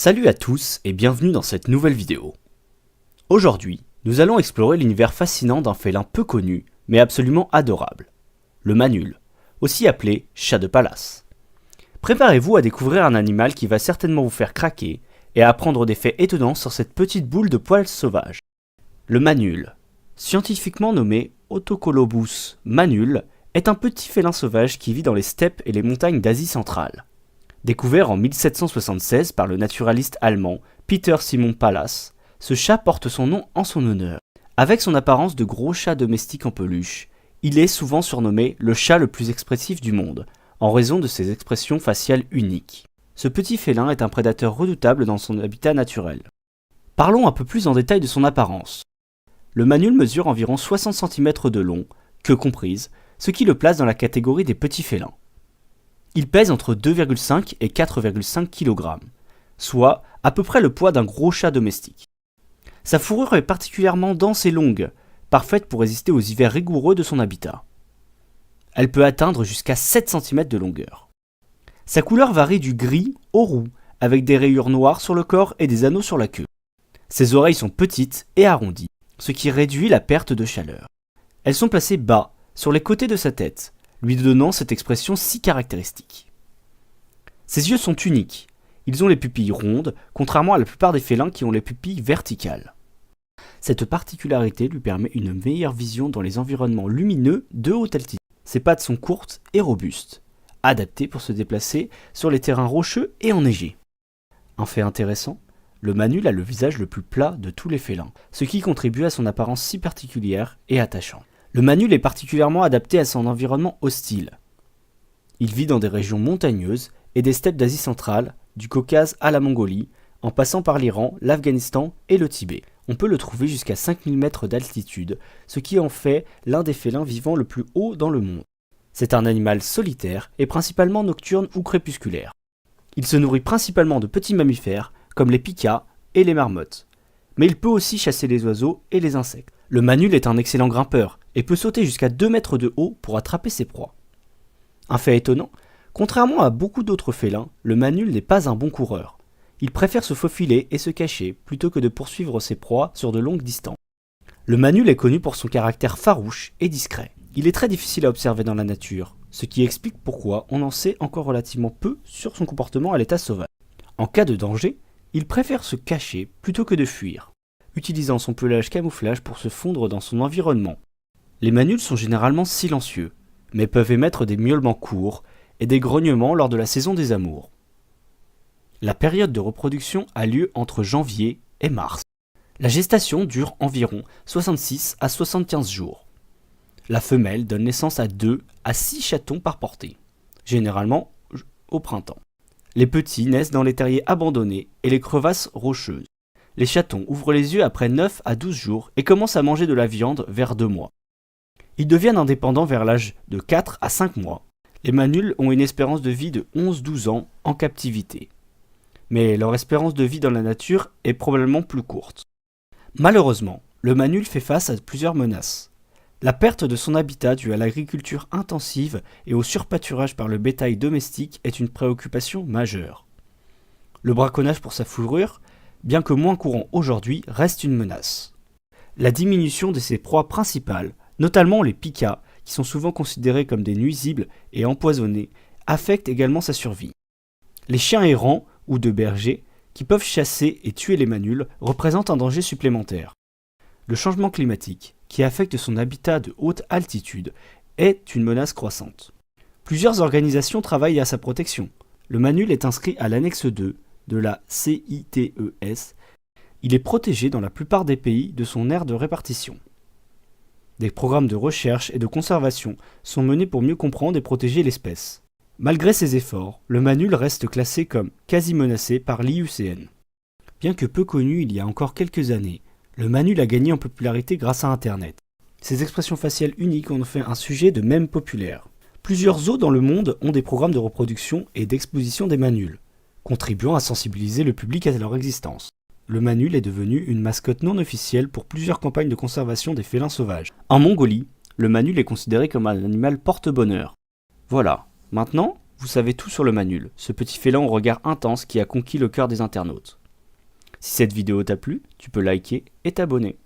Salut à tous et bienvenue dans cette nouvelle vidéo. Aujourd'hui, nous allons explorer l'univers fascinant d'un félin peu connu, mais absolument adorable, le manul, aussi appelé chat de palace. Préparez-vous à découvrir un animal qui va certainement vous faire craquer et à apprendre des faits étonnants sur cette petite boule de poils sauvages. Le manul, scientifiquement nommé Autocolobus manul, est un petit félin sauvage qui vit dans les steppes et les montagnes d'Asie centrale. Découvert en 1776 par le naturaliste allemand Peter Simon Pallas, ce chat porte son nom en son honneur. Avec son apparence de gros chat domestique en peluche, il est souvent surnommé le chat le plus expressif du monde, en raison de ses expressions faciales uniques. Ce petit félin est un prédateur redoutable dans son habitat naturel. Parlons un peu plus en détail de son apparence. Le manul mesure environ 60 cm de long, queue comprise, ce qui le place dans la catégorie des petits félins. Il pèse entre 2,5 et 4,5 kg, soit à peu près le poids d'un gros chat domestique. Sa fourrure est particulièrement dense et longue, parfaite pour résister aux hivers rigoureux de son habitat. Elle peut atteindre jusqu'à 7 cm de longueur. Sa couleur varie du gris au roux, avec des rayures noires sur le corps et des anneaux sur la queue. Ses oreilles sont petites et arrondies, ce qui réduit la perte de chaleur. Elles sont placées bas, sur les côtés de sa tête, lui donnant cette expression si caractéristique. Ses yeux sont uniques. Ils ont les pupilles rondes, contrairement à la plupart des félins qui ont les pupilles verticales. Cette particularité lui permet une meilleure vision dans les environnements lumineux de haute altitude. Ses pattes sont courtes et robustes, adaptées pour se déplacer sur les terrains rocheux et enneigés. Un fait intéressant, le manul a le visage le plus plat de tous les félins, ce qui contribue à son apparence si particulière et attachante. Le manul est particulièrement adapté à son environnement hostile. Il vit dans des régions montagneuses et des steppes d'Asie centrale, du Caucase à la Mongolie, en passant par l'Iran, l'Afghanistan et le Tibet. On peut le trouver jusqu'à 5000 mètres d'altitude, ce qui en fait l'un des félins vivant le plus haut dans le monde. C'est un animal solitaire et principalement nocturne ou crépusculaire. Il se nourrit principalement de petits mammifères, comme les pikas et les marmottes. Mais il peut aussi chasser les oiseaux et les insectes. Le manul est un excellent grimpeur et peut sauter jusqu'à 2 mètres de haut pour attraper ses proies. Un fait étonnant, contrairement à beaucoup d'autres félins, le manul n'est pas un bon coureur. Il préfère se faufiler et se cacher plutôt que de poursuivre ses proies sur de longues distances. Le manul est connu pour son caractère farouche et discret. Il est très difficile à observer dans la nature, ce qui explique pourquoi on en sait encore relativement peu sur son comportement à l'état sauvage. En cas de danger, il préfère se cacher plutôt que de fuir, utilisant son pelage camouflage pour se fondre dans son environnement. Les manuls sont généralement silencieux, mais peuvent émettre des miaulements courts et des grognements lors de la saison des amours. La période de reproduction a lieu entre janvier et mars. La gestation dure environ 66 à 75 jours. La femelle donne naissance à 2 à 6 chatons par portée, généralement au printemps. Les petits naissent dans les terriers abandonnés et les crevasses rocheuses. Les chatons ouvrent les yeux après 9 à 12 jours et commencent à manger de la viande vers 2 mois. Ils deviennent indépendants vers l'âge de 4 à 5 mois. Les manuls ont une espérance de vie de 11-12 ans en captivité. Mais leur espérance de vie dans la nature est probablement plus courte. Malheureusement, le manul fait face à plusieurs menaces. La perte de son habitat due à l'agriculture intensive et au surpâturage par le bétail domestique est une préoccupation majeure. Le braconnage pour sa fourrure, bien que moins courant aujourd'hui, reste une menace. La diminution de ses proies principales, notamment les pikas, qui sont souvent considérés comme des nuisibles et empoisonnés, affecte également sa survie. Les chiens errants ou de berger, qui peuvent chasser et tuer les manuls, représentent un danger supplémentaire. Le changement climatique, qui affecte son habitat de haute altitude, est une menace croissante. Plusieurs organisations travaillent à sa protection. Le manul est inscrit à l'annexe 2 de la CITES. Il est protégé dans la plupart des pays de son aire de répartition. Des programmes de recherche et de conservation sont menés pour mieux comprendre et protéger l'espèce. Malgré ces efforts, le manul reste classé comme quasi menacé par l'IUCN. Bien que peu connu il y a encore quelques années, le manul a gagné en popularité grâce à Internet. Ses expressions faciales uniques en ont fait un sujet de mème populaire. Plusieurs zoos dans le monde ont des programmes de reproduction et d'exposition des manuls, contribuant à sensibiliser le public à leur existence. Le manul est devenu une mascotte non officielle pour plusieurs campagnes de conservation des félins sauvages. En Mongolie, le manul est considéré comme un animal porte-bonheur. Voilà, maintenant, vous savez tout sur le Manul, ce petit félin au regard intense qui a conquis le cœur des internautes. Si cette vidéo t'a plu, tu peux liker et t'abonner.